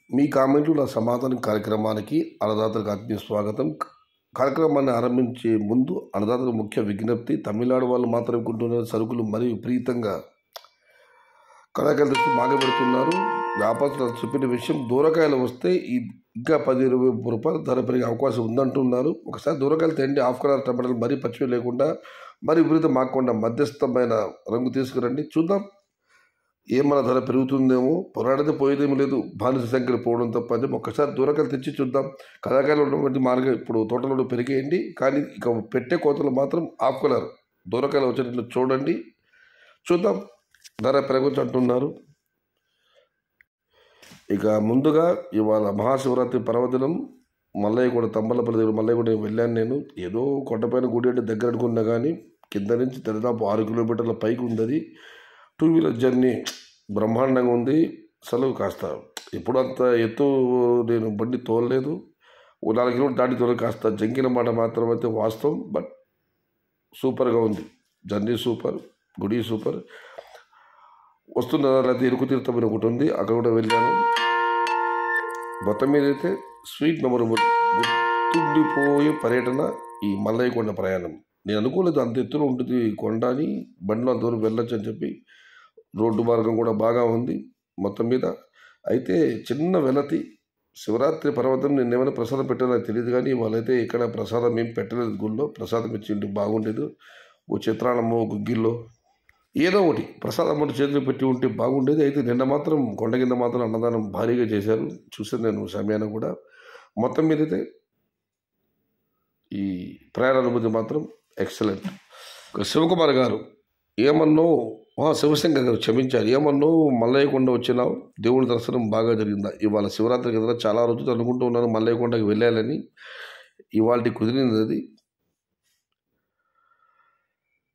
మీ కామెంట్లు నా సమాధానం కార్యక్రమానికి అన్నదాతలకు ఆత్మీయ స్వాగతం. కార్యక్రమాన్ని ఆరంభించే ముందు అన్నదాతలకు ముఖ్య విజ్ఞప్తి. తమిళనాడు వాళ్ళు మాత్రం కొంటున్న సరుకులు మరీ విపరీతంగా కళాకారులు తెచ్చి బాగపెడుతున్నారు. వ్యాపారస్తులు చెప్పిన విషయం, దూరకాయలు వస్తే ఇంకా 10-20 రూపాయలు ధర పెరిగే అవకాశం ఉందంటున్నారు. ఒకసారి దూరకాయలు తెండి, హాఫ్ కలర్ టమాటాలు మరీ పచ్చివి లేకుండా మరీ విపరీతం మాకుండా మధ్యస్థమైన రంగు తీసుకురండి. చూద్దాం ఏమన్నా ధర పెరుగుతుందేమో. పోరాడితే పోయేదేమీ లేదు, బానిస సంఖ్యలు పోవడం తప్ప అని ఒక్కసారి దూరకాయలు తెచ్చి చూద్దాం. కళాకాయలు ఉన్నటువంటి మార్గం ఇప్పుడు తోటలో పెరిగేయండి, కానీ ఇక పెట్టే కోతలు మాత్రం హాఫ్ కలర్ దూరకాయలు వచ్చేటట్లు చూడండి. చూద్దాం ధర పెరగొచ్చు అంటున్నారు. ఇక ముందుగా ఇవాళ మహాశివరాత్రి పర్వదినం. మల్లయ్యగూడ తంబలపల్లి దగ్గర మల్లయ్యగూడ వెళ్ళాను నేను. ఏదో కొండపైన గుడి అంటే దగ్గర అనుకున్నా, కానీ కింద నుంచి దాదాపు 6 కిలోమీటర్ల పైకి ఉంది. అది 2 వీలర్ జర్నీ బ్రహ్మాండంగా ఉంది. అసలు కాస్త ఎప్పుడు అంత ఎత్తు నేను బండి తోలలేదు. 4 కిలోమీటర్లు దాటి తోలలేదు. కాస్త జంకిన మాట మాత్రం అయితే వాస్తవం. బట్ సూపర్గా ఉంది. జర్నీ సూపర్, గుడి సూపర్. వస్తున్న లేకపోతే ఇరుకు తీర్థమని ఒకటి ఉంది, అక్కడ కూడా వెళ్ళాను. మొత్తం మీద అయితే స్వీట్ మెమరబుల్, గుర్తుండిపోయే పర్యటన ఈ మల్లయ్యకొండ ప్రయాణం. నేను అనుకోలేదు అంత ఎత్తులో ఉంటుంది కొండ అని. బండిలో అంత దూరం వెళ్ళొచ్చు అని చెప్పి. రోడ్డు మార్గం కూడా బాగా ఉంది మొత్తం మీద. అయితే చిన్న వెలతి, శివరాత్రి పర్వతం నేను ఏమైనా ప్రసాదం పెట్టానో తెలియదు, కానీ వాళ్ళైతే ఇక్కడ ప్రసాదం ఏం పెట్టలేదు. గుళ్ళో ప్రసాదం ఇచ్చిండి బాగుండేది. ఓ చిత్రాన్నమో గుగ్గిల్లో ఏదో ఒకటి ప్రసాదం ఒకటి చేతులు పెట్టి ఉంటే బాగుండేది. అయితే నిన్న మాత్రం కొండ కింద మాత్రం అన్నదానం భారీగా చేశారు. చూసాను నేను సమయాన్ని కూడా. మొత్తం మీద అయితే ఈ ప్రయాణ అనుభూతి మాత్రం ఎక్సలెంట్. శివకుమార్ గారు ఏమన్నో, శివశంకర్ గారు క్షమించారు, ఏమన్నో మల్లయ్యకొండ వచ్చినావు, దేవుడి దర్శనం బాగా జరిగిందా? ఇవాళ శివరాత్రి కదా, చాలా రోజులు అనుకుంటూ ఉన్నాను మల్లయ్యకొండకి వెళ్ళాలని. ఇవాళ కుదిరింది అది.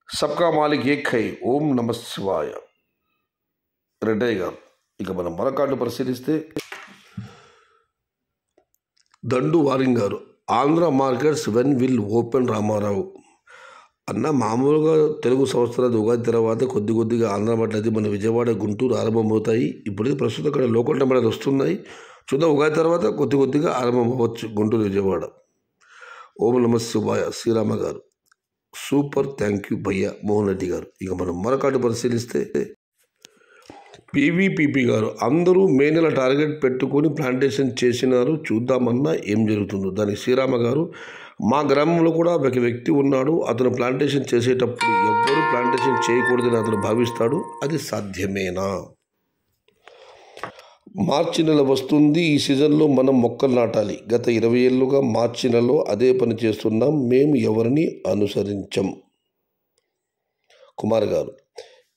సబ్కా మాలిక్ ఏక్ హై, ఓం నమ శివాయ. రెడ్డయ్య గారు. ఇక మనం మరొకటి పరిశీలిస్తే దండు వారింగ్ గారు, Andhra markets when will open Ramarao అన్న. మామూలుగా తెలుగు సంవత్సరాలు ఉగాది తర్వాత కొద్దిగా ఆంధ్ర మార్కెట్ అది మన విజయవాడ, గుంటూరు ఆరంభమవుతాయి. ఇప్పుడైతే ప్రస్తుతం అక్కడ లోకల్ టమాటాలు వస్తున్నాయి. చూద్దాం, ఉగాది తర్వాత కొద్దిగా ఆరంభం అవ్వచ్చు గుంటూరు, విజయవాడ. ఓం నమ శివాయ. శ్రీరామ గారు సూపర్, థ్యాంక్ యూ భయ్య. మోహన్ రెడ్డి గారు. ఇక మనం మరొకటి పరిశీలిస్తే పీవీపీపీ గారు, అందరూ మే నెల టార్గెట్ పెట్టుకొని ప్లాంటేషన్ చేసినారు, చూద్దామన్నా ఏం జరుగుతుందో. దానికి శ్రీరామ గారు, మా గ్రామంలో కూడా ఒక వ్యక్తి ఉన్నాడు, అతను ప్లాంటేషన్ చేసేటప్పుడు ఎవ్వరూ ప్లాంటేషన్ చేయకూడదని అతను భావిస్తాడు. అది సాధ్యమేనా? మార్చి నెల వస్తుంది, ఈ సీజన్లో మనం మొక్కలు నాటాలి. గత 20 ఏళ్ళుగా మార్చి నెలలో అదే పని చేస్తున్నాం, మేము ఎవరిని అనుసరించం. కుమార్ గారు.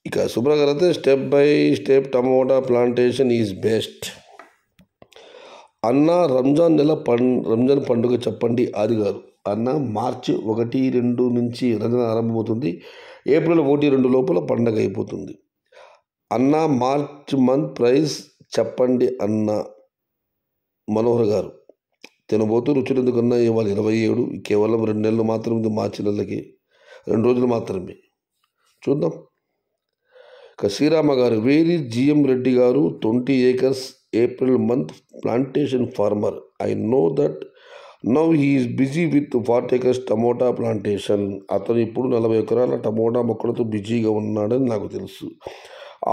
ఇక సుబ్ర గారు అయితే step by step tomato plantation is best అన్న. రంజాన్ పండుగ చెప్పండి. ఆది గారు. అన్న, మార్చి 1-2 నుంచి రంజాన్ ఆరంభమవుతుంది. ఏప్రిల్ 1-2 లోపల పండుగ అయిపోతుంది అన్న. మార్చ్ మంత్ ప్రైస్ చెప్పండి అన్న. మనోహర్ గారు. తినబోతూ రుచులు ఎందుకన్నా, ఇవాళ 27, కేవలం 2 నెలలు మాత్రం ఉంది. మార్చి నెలకి 2 రోజులు మాత్రమే. చూద్దాం. ఇక శ్రీరామ గారు, వేరీ జిఎం రెడ్డి గారు, 20 acres April month plantation farmer. I know that now he is busy with 40 acres tomato plantation. అతను ఇప్పుడు 40 ఎకరాల టమోటా మొక్కలతో బిజీగా ఉన్నాడని నాకు తెలుసు.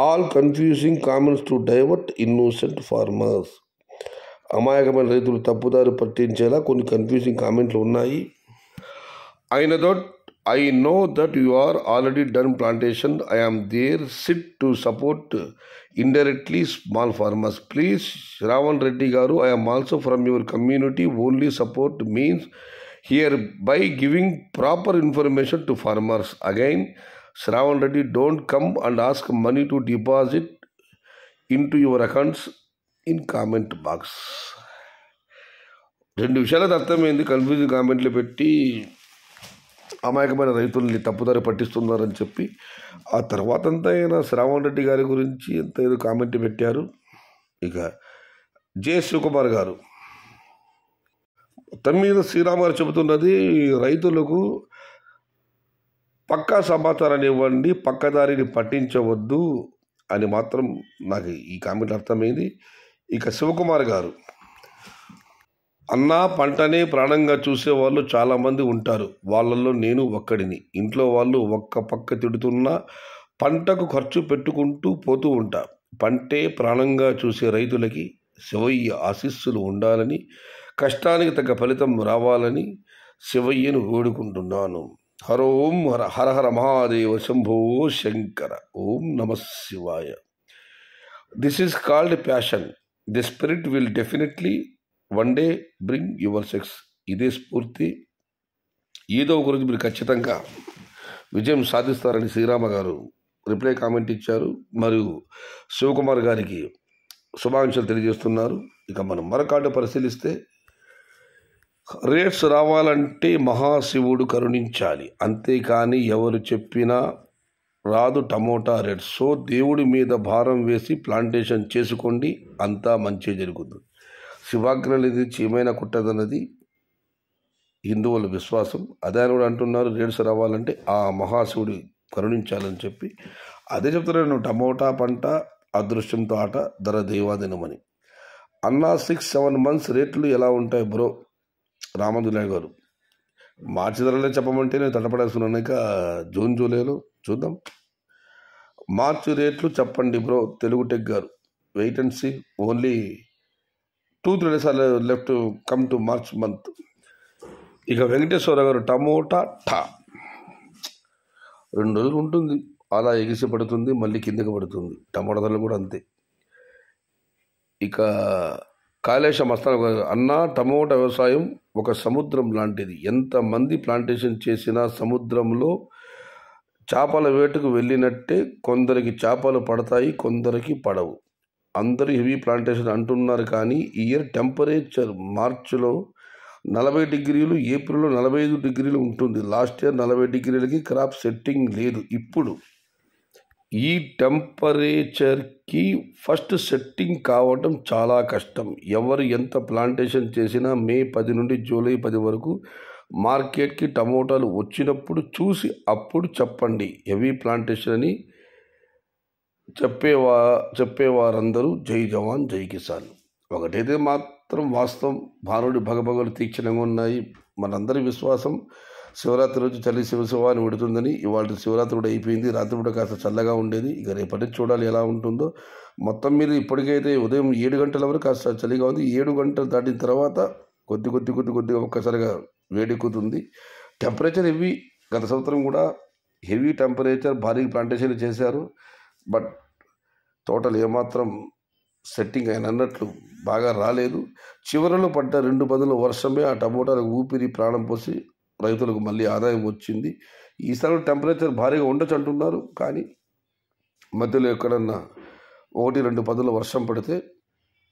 All confusing comments to divert innocent farmers. అమాయకమైన రైతులు తప్పుదారి పట్టించేలా కొన్ని కన్ఫ్యూజింగ్ కామెంట్లు ఉన్నాయి. I know that you are already done plantation. I am there sit to support indirectly small farmers. Please, Shravan Reddy garu, I am also from your community. Only support means here by giving proper information to farmers. Again, Shravan Reddy, don't come and ask money to deposit into your accounts in comment box. 2 విషయాలు అర్థమైంది. Confusing కామెంట్లు పెట్టి అమాయకమైన రైతుల్ని తప్పుదారి పట్టిస్తున్నారని చెప్పి, ఆ తర్వాత అంతా ఆయన శ్రావణ్ రెడ్డి గారి గురించి ఎంత ఏదో కామెంట్ పెట్టారు. ఇక జే శివకుమార్ గారు. మొత్తం మీద శ్రీరామ్ గారు చెబుతున్నది, రైతులకు పక్కా సమాచారాన్ని ఇవ్వండి, పక్కదారిని పట్టించవద్దు అని మాత్రం నాకు ఈ కామెంట్ అర్థమైంది. ఇక శివకుమార్ గారు, అన్నా పంటనే ప్రాణంగా చూసేవాళ్ళు చాలామంది ఉంటారు, వాళ్ళల్లో నేను ఒక్కడిని. ఇంట్లో వాళ్ళు ఒక్క పక్క తిడుతున్నా పంటకు ఖర్చు పెట్టుకుంటూ పోతూ ఉంటా. పంటే ప్రాణంగా చూసే రైతులకి శివయ్య ఆశీస్సులు ఉండాలని, కష్టానికి తగ్గ ఫలితం రావాలని శివయ్యను వేడుకుంటున్నాను. హరోం హర హర హర మహాదేవ శంభో శంకర. ఓం నమ శివాయ. This is called passion. The spirit will definitely one day bring your success. ఇదే స్ఫూర్తి. ఏదో ఒక రోజు మీరు ఖచ్చితంగా విజయం సాధిస్తారని శ్రీరామ గారు రిప్లై కామెంట్ ఇచ్చారు. మరియు శివకుమార్ గారికి శుభాకాంక్షలు తెలియజేస్తున్నారు. ఇక మనం మరొకటి పరిశీలిస్తే, రేట్స్ రావాలంటే మహాశివుడు కరుణించాలి, అంతేకాని ఎవరు చెప్పినా రాదు టమోటా రేట్. సో దేవుడి మీద భారం వేసి ప్లాంటేషన్ చేసుకోండి, అంతా మంచి జరుగుతుంది. శివాజ్ఞ అనేది చీమైనా కుట్టదన్నది హిందువుల విశ్వాసం. అదే కూడా అంటున్నారు, రేట్స్ రావాలంటే ఆ మహాశివుడు కరుణించాలని చెప్పి. అదే చెప్తున్నాను, టమోటా పంట అదృష్టంతో ఆట, ధర దైవాదినమని. అన్న 6-7 months రేట్లు ఎలా ఉంటాయి బ్రో? రామందులయ్య గారు, మార్చి ధరలే చెప్పమంటే నేను తడపడేస్తున్నాను. ఇక జూన్ జూలైలో చూద్దాం. మార్చి రేట్లు చెప్పండి బ్రో. తెలుగు టెక్ గారు, wait and see. Only 2-3 days left come to March month. ఇక వెంకటేశ్వర గారు, టమోటా 2 రోజులు ఉంటుంది, అలా ఎగిసి పడుతుంది, మళ్ళీ కిందకి పడుతుంది. టమోటా ధరలు కూడా అంతే. ఇక కాళేశ మస్తాన్ గారు, అన్న టమోటా వ్యవసాయం ఒక సముద్రం లాంటిది. ఎంతమంది ప్లాంటేషన్ చేసినా సముద్రంలో చేపల వేటకు వెళ్ళినట్టే. కొందరికి చేపలు పడతాయి, కొందరికి పడవు. అందరూ హెవీ ప్లాంటేషన్ అంటున్నారు, కానీ ఈ ఇయర్ టెంపరేచర్ మార్చిలో 40 degrees, ఏప్రిల్లో 45 degrees ఉంటుంది. లాస్ట్ ఇయర్ 40 degreesకి క్రాప్ సెట్టింగ్ లేదు. ఇప్పుడు ఈ టెంపరేచర్కి ఫస్ట్ సెట్టింగ్ కావడం చాలా కష్టం. ఎవరు ఎంత ప్లాంటేషన్ చేసినా మే 10 నుండి జూలై 10 వరకు మార్కెట్కి టమోటాలు వచ్చినప్పుడు చూసి అప్పుడు చెప్పండి. హెవీ ప్లాంటేషన్ అని చెప్పేవారందరూ జై జవాన్ జై కిసాన్. ఒకటైతే మాత్రం వాస్తవం, భానుడి భగభగలు తీక్షణంగా ఉన్నాయి. మనందరి విశ్వాసం శివరాత్రి రోజు చలి శివశివాన్ని విడుతుందని. ఇవాళ శివరాత్రి కూడా అయిపోయింది, రాత్రి కూడా కాస్త చల్లగా ఉండేది. ఇక రేపటి చూడాలి ఎలా ఉంటుందో. మొత్తం మీద ఇప్పటికైతే ఉదయం 7 గంటల వరకు కాస్త చలిగా ఉంది. 7 గంటలు దాటిన తర్వాత కొద్దిగా ఒక్కసారిగా వేడెక్కుతుంది. Temperature heavy. గత సంవత్సరం కూడా హెవీ టెంపరేచర్, భారీ ప్లాంటేషన్ చేశారు. బట్ టోటల్ ఏమాత్రం సెట్టింగ్ ఆయన అన్నట్లు బాగా రాలేదు. చివరలో పడ్డ 2 పదుల వర్షమే ఆ టమోటాలకు ఊపిరి ప్రాణం పోసి రైతులకు మళ్ళీ ఆదాయం వచ్చింది. ఈసారి టెంపరేచర్ భారీగా ఉండొచ్చు అంటున్నారు, కానీ మధ్యలో ఎక్కడన్నా 1-2 పదుల వర్షం పడితే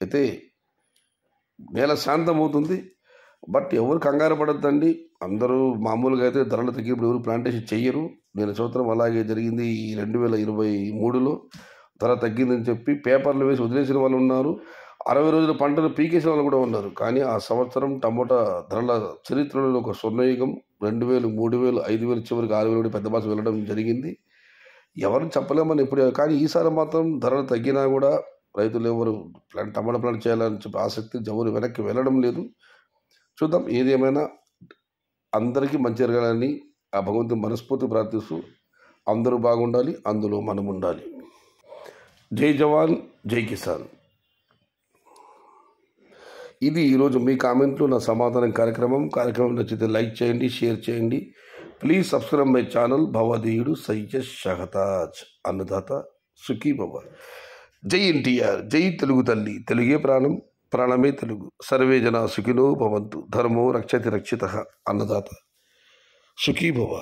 అయితే నేల శాంతమవుతుంది. బట్ ఎవరు కంగారు పడద్దండి. అందరూ మామూలుగా అయితే ధరలు తగ్గినప్పుడు ఎవరు ప్లాంటేషన్ చెయ్యరు. నేను సంవత్సరం అలాగే జరిగింది. 2023లో ధర తగ్గిందని చెప్పి పేపర్లు వేసి వదిలేసిన వాళ్ళు ఉన్నారు. 60 రోజుల పంటను పీకేసిన వాళ్ళు కూడా ఉన్నారు. కానీ ఆ సంవత్సరం టమోటా ధరల చరిత్రలో ఒక స్వర్ణయుగం. 2000, 3000, 5000, చివరికి 6000 పెద్ద బాస వెళ్ళడం జరిగింది. ఎవరు చెప్పలేమని ఎప్పుడు. కానీ ఈసారి మాత్రం ధరలు తగ్గినా కూడా రైతులు ఎవరు టమాటా ప్లాంట్ చేయాలని చెప్పి ఆసక్తి ఎవరు వెనక్కి వెళ్ళడం లేదు. చూద్దాం. ఏది ఏమైనా అందరికీ మంచి జరగాలని ఆ భగవంతుని మనస్ఫూర్తి ప్రార్థిస్తూ అందరూ బాగుండాలి, అందులో మనం ఉండాలి. జై జవాన్ జై కిసాన్. ఇది ఈరోజు మీ కామెంట్లు, నా సమాధానం కార్యక్రమం నచ్చితే లైక్ చేయండి, షేర్ చేయండి. Please subscribe my channel. భవదీయుడు సయ్యద్ షహతాజ్, అన్నదాత సుఖీ భవ. జై ఎన్టీఆర్, జై తెలుగు తల్లి, తెలుగే ప్రాణం, ప్రాణమే తెలుగు. సర్వే జనా సుఖినో భవంతు. ధర్మో రక్షతి రక్షితః. అన్నదాత సుఖీ భవ.